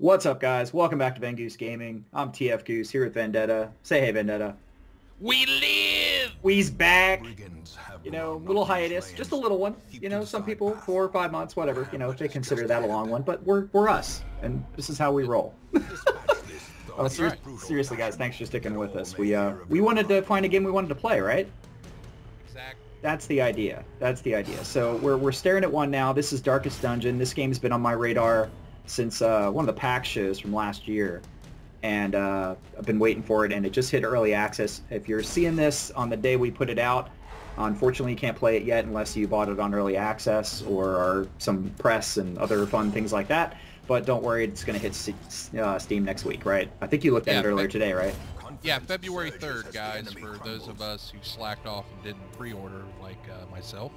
What's up, guys? Welcome back to VenGoose Gaming. I'm TFGoose here with Vendetta. Say hey, Vendetta. We live! We's back. Little hiatus, just a little one. Some people 4 or 5 months, whatever. They consider that a long one, but we're us, and this is how we roll. Seriously, guys, thanks for sticking with us. We wanted to find a game we wanted to play, right? Exactly. That's the idea. So we're staring at one now. This is Darkest Dungeon. This game's been on my radar since one of the PAX shows from last year, and I've been waiting for it, and it just hit early access. If you're seeing this on the day we put it out, unfortunately you can't play it yet unless you bought it on early access or are some press and other fun things like that. But don't worry, it's going to hit Steam next week, right? I think you looked at it earlier today, right? Yeah, February 3rd, guys, for those of us who slacked off and didn't pre-order, like myself.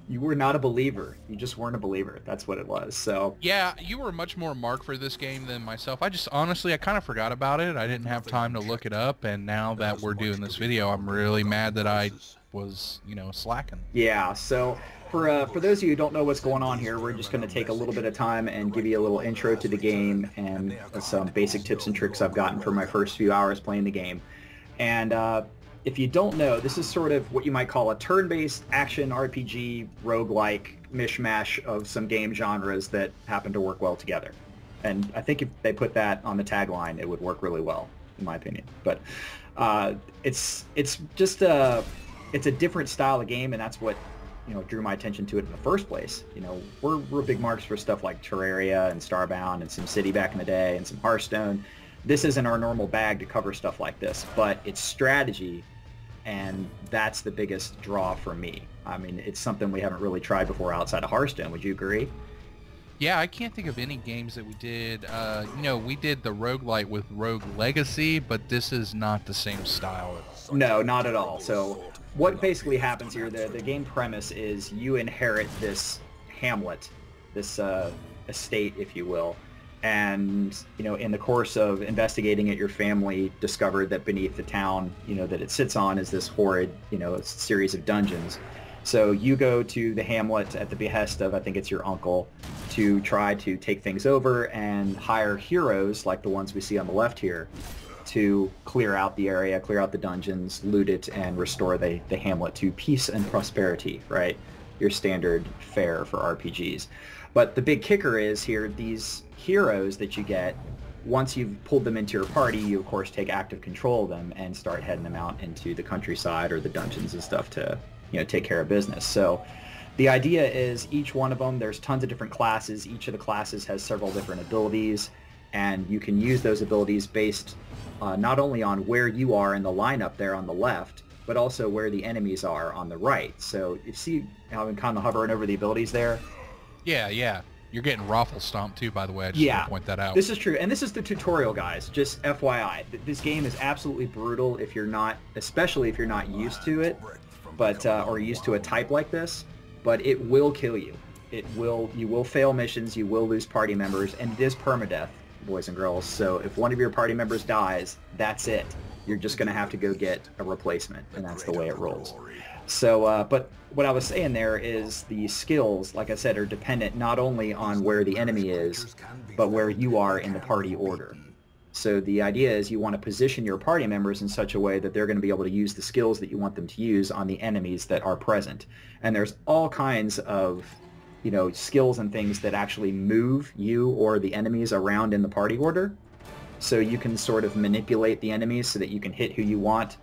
You were not a believer. You just weren't a believer. That's what it was. So yeah, you were much more marked for this game than myself. I kind of forgot about it. I didn't have time to look it up, and now that we're doing this video, I'm really mad that I was, slacking. Yeah, so for those of you who don't know what's going on here, we're just going to take a little bit of time and give you a little intro to the game and some basic tips and tricks I've gotten for my first few hours playing the game. And if you don't know, this is sort of what you might call a turn-based action RPG roguelike mishmash of some game genres that happen to work well together. And I think if they put that on the tagline, it would work really well, in my opinion. But it's just it's a different style of game, and that's what drew my attention to it in the first place. We're big marks for stuff like Terraria and Starbound and SimCity back in the day and some Hearthstone. This isn't our normal bag to cover stuff like this, but it's strategy, and that's the biggest draw for me. I mean, it's something we haven't really tried before outside of Hearthstone. Would you agree? Yeah, I can't think of any games that we did. We did the roguelite with Rogue Legacy, but this is not the same style. No, not at all. So what basically happens here, the game premise is you inherit this hamlet, this estate, if you will. And, in the course of investigating it, your family discovered that beneath the town, that it sits on is this horrid, series of dungeons. So you go to the hamlet at the behest of, I think it's your uncle, to try to take things over and hire heroes like the ones we see on the left here to clear out the area, clear out the dungeons, loot it, and restore the hamlet to peace and prosperity, right? Your standard fare for RPGs. But the big kicker is here, these heroes that you get, once you've pulled them into your party, you of course take active control of them and start heading them out into the countryside or the dungeons and stuff to, take care of business. So the idea is each one of them, there's tons of different classes. Each of the classes has several different abilities, and you can use those abilities based not only on where you are in the lineup there on the left, but also where the enemies are on the right. So you see how I'm kind of hovering over the abilities there? Yeah. You're getting raffle stomped too, by the way. I just want to point that out. This is true. And this is the tutorial, guys. Just FYI. This game is absolutely brutal if you're not, especially if you're not used to it, but or used to a type like this, but it will kill you. You will fail missions, you will lose party members, and it is permadeath, boys and girls. So if one of your party members dies, that's it. You're just going to have to go get a replacement, and that's the way it rolls. So, but what I was saying there is the skills, like I said, are dependent not only on where the enemy is, but where you are in the party order. So the idea is you want to position your party members in such a way that they're going to be able to use the skills that you want them to use on the enemies that are present. And there's all kinds of, skills and things that actually move you or the enemies around in the party order. So you can sort of manipulate the enemies so that you can hit who you want,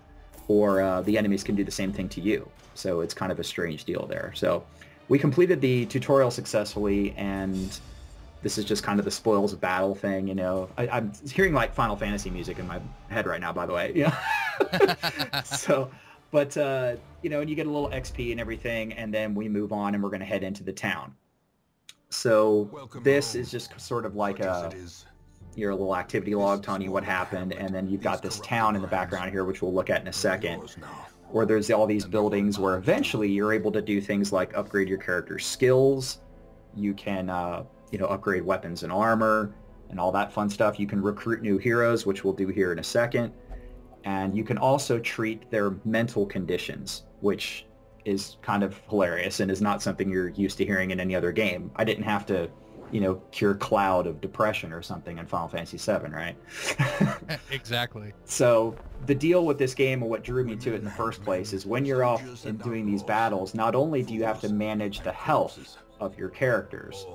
or the enemies can do the same thing to you. So it's kind of a strange deal there. So we completed the tutorial successfully, and this is just kind of the spoils of battle thing, I'm hearing like Final Fantasy music in my head right now, by the way. So, but, and you get a little XP and everything, and then we move on and we're going to head into the town. So this is just sort of like your little activity log telling you what happened, and then you've got this town in the background here, which we'll look at in a second, where there's all these buildings where eventually you're able to do things like upgrade your character's skills. You can, upgrade weapons and armor and all that fun stuff. You can recruit new heroes, which we'll do here in a second. And you can also treat their mental conditions, which is kind of hilarious and is not something you're used to hearing in any other game. I didn't have to cure cloud of depression or something in Final Fantasy VII, right? Exactly. So the deal with this game, and what drew me to it in the first place, is when you're off and doing these battles, not only do you have to manage the health of your characters,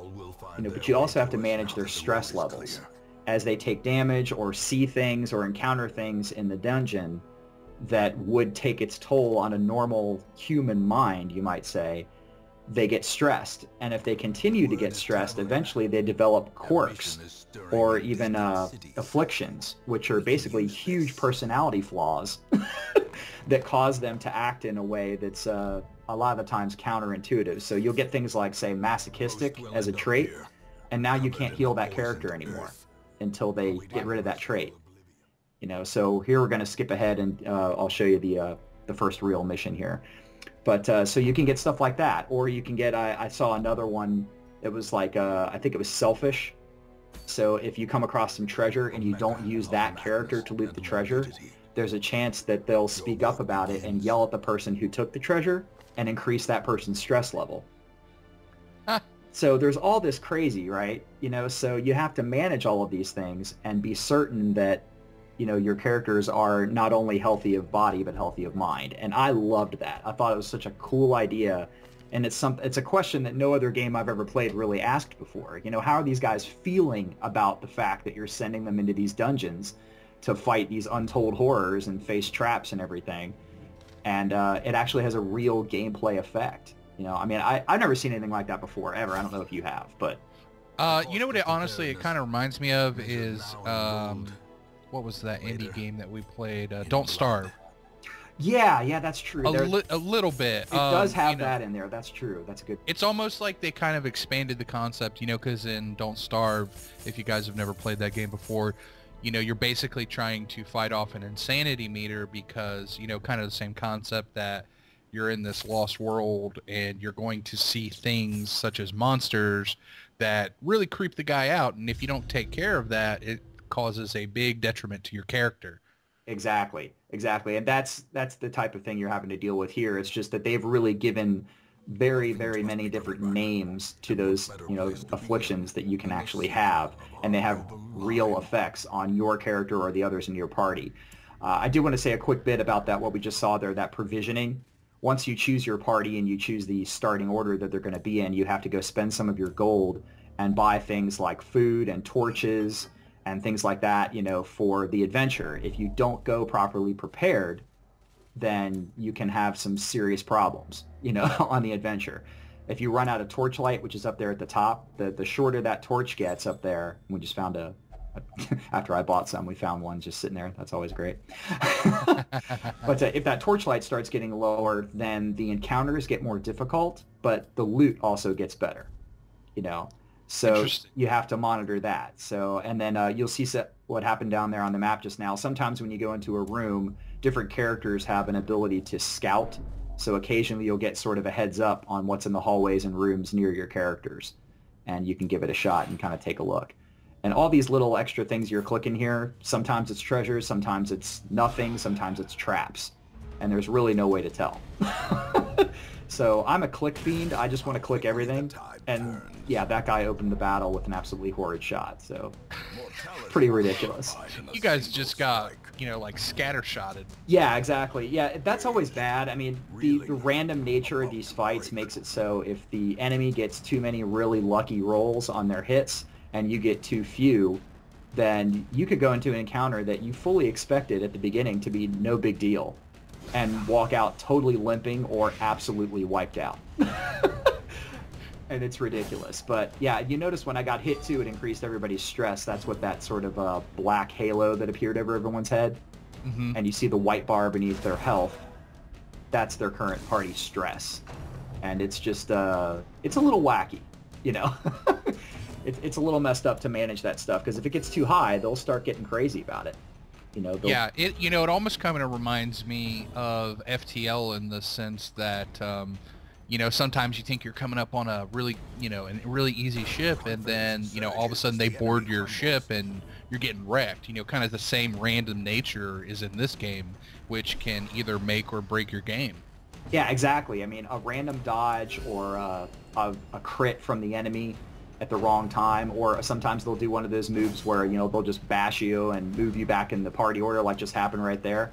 but you also have to manage their stress levels. As they take damage or see things or encounter things in the dungeon that would take its toll on a normal human mind, you might say, they get stressed. And if they continue to get stressed, eventually they develop quirks or even afflictions, which are basically huge personality flaws that cause them to act in a way that's a lot of the times counterintuitive. So you'll get things like, say, masochistic as a trait, and now you can't heal that character anymore until they get rid of that trait. So here we're going to skip ahead, and I'll show you the first real mission here. But so you can get stuff like that, or you can get, I saw another one that was like, I think it was selfish. So if you come across some treasure and you don't use that character to loot the treasure, there's a chance that they'll speak up about it and yell at the person who took the treasure and increase that person's stress level. So there's all this crazy, right? So you have to manage all of these things and be certain that, your characters are not only healthy of body, but healthy of mind. And I loved that. I thought it was such a cool idea. And it's a question that no other game I've ever played really asked before. How are these guys feeling about the fact that you're sending them into these dungeons to fight these untold horrors and face traps and everything? And it actually has a real gameplay effect. I've never seen anything like that before, ever. I don't know if you have, but... what it kind of reminds me of is, what was that indie game that we played? Don't Starve. Yeah, that's true. A little bit. It does have that in there. That's true. That's good. It's almost like they kind of expanded the concept, because in Don't Starve, if you guys have never played that game before, you're basically trying to fight off an insanity meter because, kind of the same concept that you're in this lost world and you're going to see things such as monsters that really creep the guy out. And if you don't take care of that, it causes a big detriment to your character. Exactly. And that's the type of thing you're having to deal with here. It's just that they've really given very, very many different names to those, afflictions that you can actually have, and they have real effects on your character or the others in your party. I do want to say a quick bit about that, what we just saw there, that provisioning. Once you choose your party and you choose the starting order that they're going to be in, you have to go spend some of your gold and buy things like food and torches and things like that, for the adventure. If you don't go properly prepared, then you can have some serious problems, on the adventure. If you run out of torchlight, which is up there at the top, the shorter that torch gets up there, we just found after I bought some, we found one just sitting there. That's always great. But if that torchlight starts getting lower, then the encounters get more difficult, but the loot also gets better, So you have to monitor that. So, and then you'll see what happened down there on the map just now. Sometimes when you go into a room, different characters have an ability to scout. So occasionally you'll get sort of a heads up on what's in the hallways and rooms near your characters. And you can give it a shot and kind of take a look. And all these little extra things you're clicking here, sometimes it's treasures, sometimes it's nothing, sometimes it's traps. And there's really no way to tell. So I'm a click fiend. I just want to click everything. And yeah, that guy opened the battle with an absolutely horrid shot. So pretty ridiculous. You guys just got, like scattershotted. Yeah, exactly. Yeah, that's always bad. I mean, the random nature of these fights makes it so if the enemy gets too many really lucky rolls on their hits and you get too few, then you could go into an encounter that you fully expected at the beginning to be no big deal and walk out totally limping or absolutely wiped out. And it's ridiculous. But yeah, you notice when I got hit too, it increased everybody's stress. That's what that sort of black halo that appeared over everyone's head. Mm-hmm. And you see the white bar beneath their health. That's their current party stress. And it's just, it's a little wacky, It's a little messed up to manage that stuff, because if it gets too high, they'll start getting crazy about it. Yeah, it almost kind of reminds me of FTL in the sense that sometimes you think you're coming up on a really a really easy ship, and then all of a sudden they board your ship and you're getting wrecked. Kind of the same random nature is in this game, which can either make or break your game. Yeah, exactly. I mean, a random dodge or a crit from the enemy at the wrong time, or sometimes they'll do one of those moves where, you know, they'll just bash you and move you back in the party order, like just happened right there.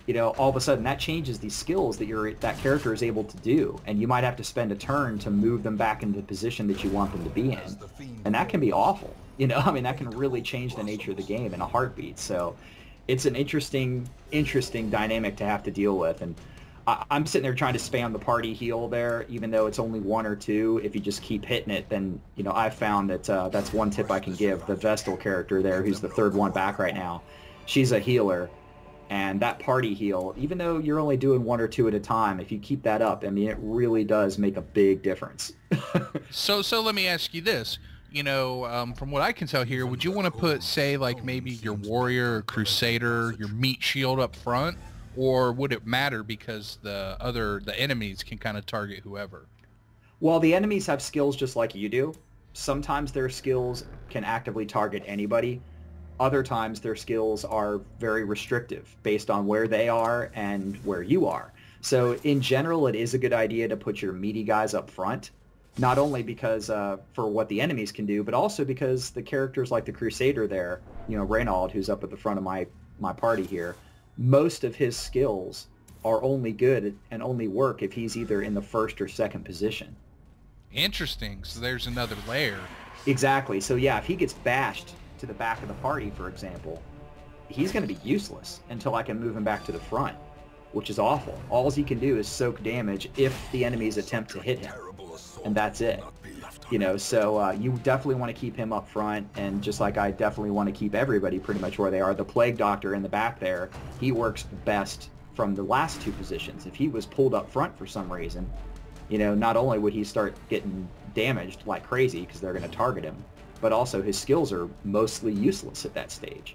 You know, all of a sudden that changes these skills that character is able to do, and you might have to spend a turn to move them back into the position that you want them to be in, and that can be awful. You know, I mean, that can really change the nature of the game in a heartbeat. So it's an interesting dynamic to have to deal with. And I'm sitting there trying to spam the party heal there, even though it's only 1 or 2. If you just keep hitting it, then, you know, I've found that that's one tip I can give. The Vestal character there, who's the 3rd one back right now, she's a healer. And that party heal, even though you're only doing 1 or 2 at a time, if you keep that up, I mean, it really does make a big difference. So let me ask you this. You know, from what I can tell here, would you want to put, say, like maybe your warrior or crusader, your meat shield up front? Or would it matter because the enemies can kind of target whoever? Well, the enemies have skills just like you do. Sometimes their skills can actively target anybody. Other times their skills are very restrictive based on where they are and where you are. So in general, it is a good idea to put your meaty guys up front, not only because for what the enemies can do, but also because the characters like the Crusader there, you know, Reynald, who's up at the front of my party here, most of his skills are only good and only work if he's either in the 1st or 2nd position. Interesting. So there's another layer. Exactly. So yeah, if he gets bashed to the back of the party, for example, he's going to be useless until I can move him back to the front, which is awful. All he can do is soak damage if the enemies attempt to hit him, and that's it. You know, so you definitely want to keep him up front, and just like I definitely want to keep everybody pretty much where they are. The Plague Doctor in the back there, he works best from the last 2 positions. If he was pulled up front for some reason, you know, not only would he start getting damaged like crazy because they're going to target him, but also his skills are mostly useless at that stage.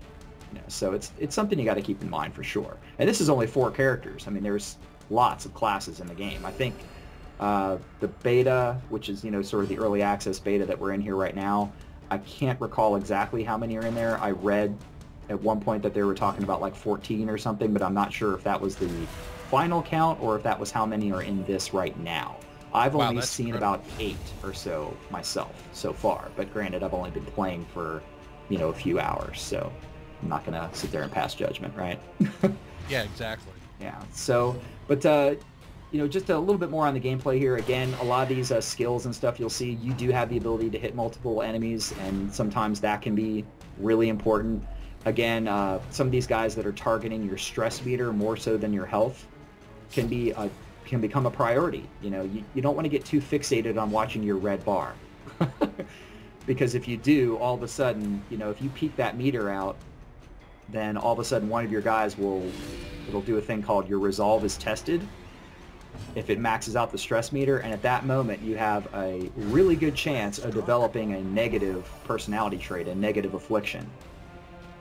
You know, so it's something you got to keep in mind for sure. And this is only 4 characters. I mean, there's lots of classes in the game. I think the beta, which is, you know, sort of the early access beta that we're in here right now, I can't recall exactly how many are in there. I read at one point that they were talking about like 14 or something, but I'm not sure if that was the final count or if that was how many are in this right now. I've only seen about 8 or so myself so far, but granted, I've only been playing for, you know, a few hours, so I'm not gonna sit there and pass judgment, right? Yeah, exactly. Yeah. So, but you know, just a little bit more on the gameplay here. Again, a lot of these skills and stuff you'll see, you do have the ability to hit multiple enemies, and sometimes that can be really important. Again, some of these guys that are targeting your stress meter more so than your health can become a priority. You know, you don't want to get too fixated on watching your red bar. Because if you do, all of a sudden, you know, if you peak that meter out, then all of a sudden one of your guys it'll do a thing called your resolve is tested if it maxes out the stress meter, and at that moment you have a really good chance of developing a negative personality trait, a negative affliction.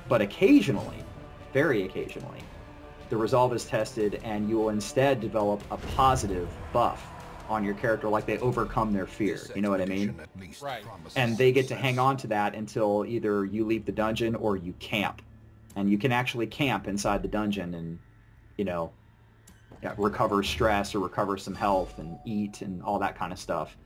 But occasionally, very occasionally, the resolve is tested and you will instead develop a positive buff on your character, like they overcome their fear. You know what I mean? Right. And they get to hang on to that until either you leave the dungeon or you camp. And you can actually camp inside the dungeon and, you know, recover stress or recover some health and eat and all that kind of stuff.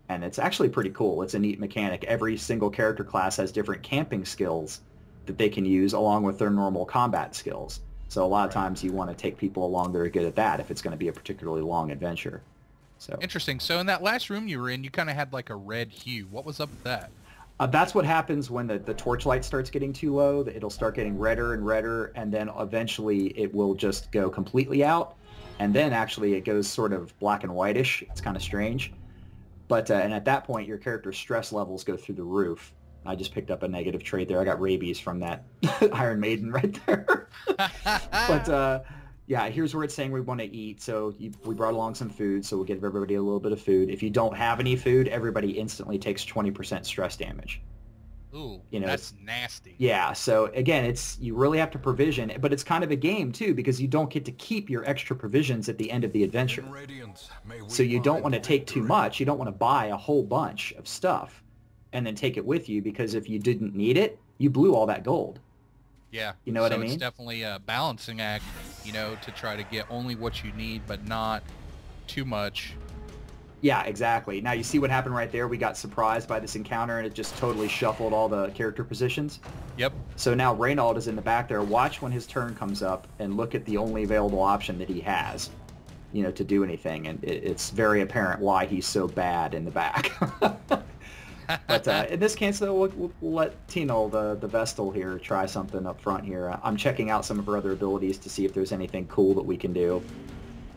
And it's actually pretty cool. It's a neat mechanic. Every single character class has different camping skills that they can use along with their normal combat skills. So a lot of times you want to take people along that are good at that if it's going to be a particularly long adventure. So interesting. So in that last room you were in, you kind of had like a red hue. What was up with that? That's what happens when the torchlight starts getting too low. It'll start getting redder and redder, and then eventually it will just go completely out. And then actually it goes sort of black and whitish. It's kind of strange. But and at that point, your character's stress levels go through the roof. I just picked up a negative trait there. I got rabies from that Iron Maiden right there. But yeah, here's where it's saying we want to eat. So we brought along some food, so we'll give everybody a little bit of food. If you don't have any food, everybody instantly takes 20% stress damage. Ooh, you know, that's nasty. Yeah, so again, you really have to provision, but it's kind of a game too, because you don't get to keep your extra provisions at the end of the adventure. So you don't want to take too much. You don't want to buy a whole bunch of stuff and then take it with you, because if you didn't need it, you blew all that gold. Yeah. You know what I mean? So it's definitely a balancing act, you know, to try to get only what you need, but not too much. Yeah, exactly. Now you see what happened right there? We got surprised by this encounter and it just totally shuffled all the character positions. Yep. So now Reynald is in the back there. Watch when his turn comes up and look at the only available option that he has, you know, to do anything. And it's very apparent why he's so bad in the back. But in this case, though, we'll let Tino, the Vestal here, try something up front here. I'm checking out some of her other abilities to see if there's anything cool that we can do.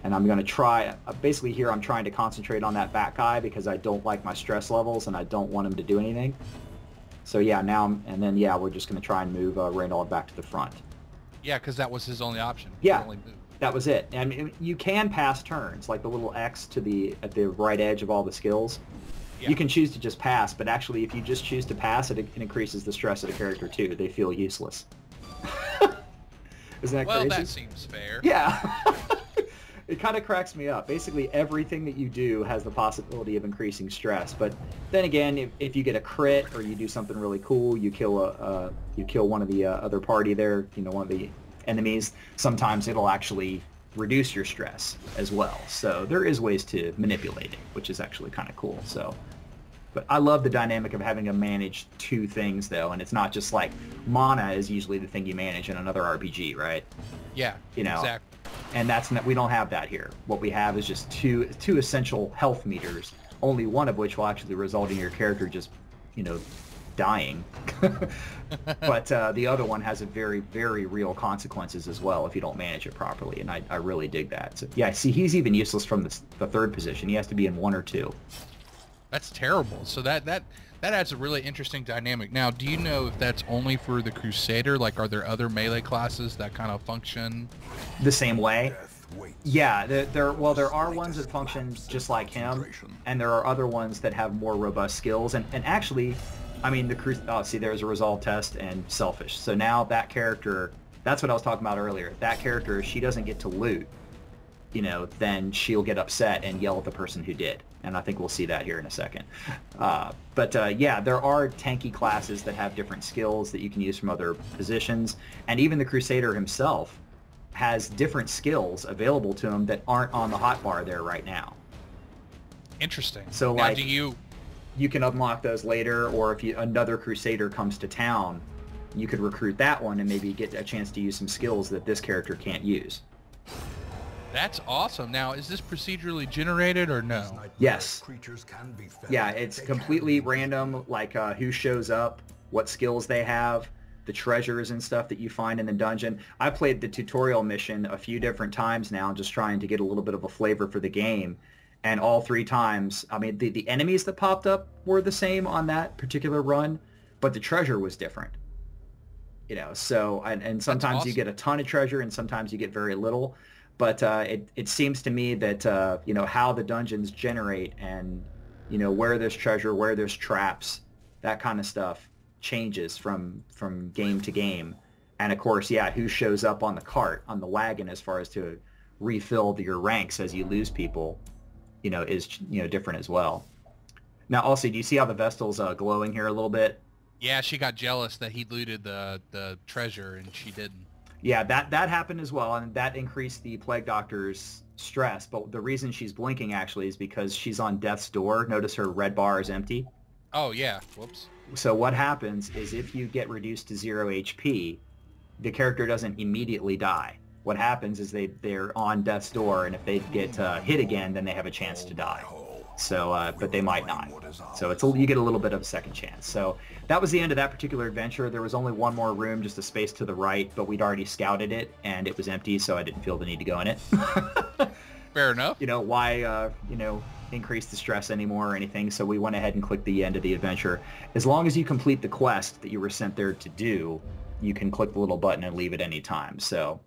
And I'm going to try, basically here I'm trying to concentrate on that back guy because I don't like my stress levels and I don't want him to do anything. So yeah, yeah, we're just going to try and move Reynald back to the front. Yeah, because that was his only option. Yeah, only move. That was it. I mean, you can pass turns, like the little X at the right edge of all the skills. Yeah. You can choose to just pass, but actually if you just choose to pass, it increases the stress of the character too. They feel useless. Isn't that crazy? Well, that seems fair. Yeah. It kind of cracks me up. Basically, everything that you do has the possibility of increasing stress. But then again, if you get a crit or you do something really cool, you kill one of the other party there, you know, one of the enemies. Sometimes it'll actually reduce your stress as well. So there is ways to manipulate it, which is actually kind of cool. So, but I love the dynamic of having to manage two things though, and it's not just like mana is usually the thing you manage in another RPG, right? Yeah, you know. Exactly. And we don't have that here. What we have is just two essential health meters, only one of which will actually result in your character just, you know, dying. But the other one has a very, very real consequences as well if you don't manage it properly, and I really dig that. So, yeah, see, he's even useless from the third position. He has to be in 1 or 2. That's terrible. So that adds a really interesting dynamic. Now, do you know if that's only for the Crusader? Like, are there other melee classes that kind of function the same way? Yeah, there are ones that function just like him, and there are other ones that have more robust skills. And actually, I mean, see, there's a resolve test and selfish. So now that character, that's what I was talking about earlier. That character, if she doesn't get to loot, you know, then she'll get upset and yell at the person who did. And I think we'll see that here in a second. Yeah, there are tanky classes that have different skills that you can use from other positions. And even the Crusader himself has different skills available to him that aren't on the hotbar there right now. Interesting. So now, like, you can unlock those later, or if another Crusader comes to town, you could recruit that one and maybe get a chance to use some skills that this character can't use. That's awesome. Now, is this procedurally generated or no? Yes. Yeah, it's completely random, like who shows up, what skills they have, the treasures and stuff that you find in the dungeon. I played the tutorial mission a few different times now, just trying to get a little bit of a flavor for the game. And all 3 times, I mean, the enemies that popped up were the same on that particular run, but the treasure was different. You know, so, and sometimes awesome. You get a ton of treasure and sometimes you get very little. But it seems to me that, you know, how the dungeons generate and, you know, where there's treasure, where there's traps, that kind of stuff changes from game to game. And, of course, yeah, who shows up on the cart, on the wagon, as far as to refill your ranks as you lose people, you know, is, you know, different as well. Now, also, do you see how the Vestal's glowing here a little bit? Yeah, she got jealous that he looted the treasure and she didn't. Yeah, that happened as well, and that increased the Plague Doctor's stress. But the reason she's blinking, actually, is because she's on death's door. Notice her red bar is empty. Oh, yeah. Whoops. So what happens is if you get reduced to 0 HP, the character doesn't immediately die. What happens is they're on death's door, and if they get hit again, then they have a chance to die. So, but they might not. So you get a little bit of a second chance. So that was the end of that particular adventure. There was only one more room, just a space to the right, but we'd already scouted it, and it was empty, so I didn't feel the need to go in it. Fair enough. You know, why, you know, increase the stress anymore or anything, so we went ahead and clicked the end of the adventure. As long as you complete the quest that you were sent there to do, you can click the little button and leave at any time. So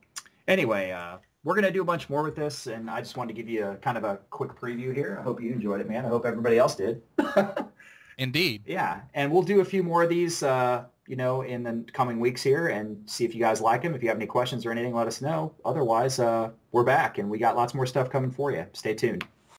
anyway, we're going to do a bunch more with this, and I just wanted to give you a kind of a quick preview here. I hope you enjoyed it, man. I hope everybody else did. Indeed. Yeah, and we'll do a few more of these, you know, in the coming weeks here and see if you guys like them. If you have any questions or anything, let us know. Otherwise, we're back, and we got lots more stuff coming for you. Stay tuned.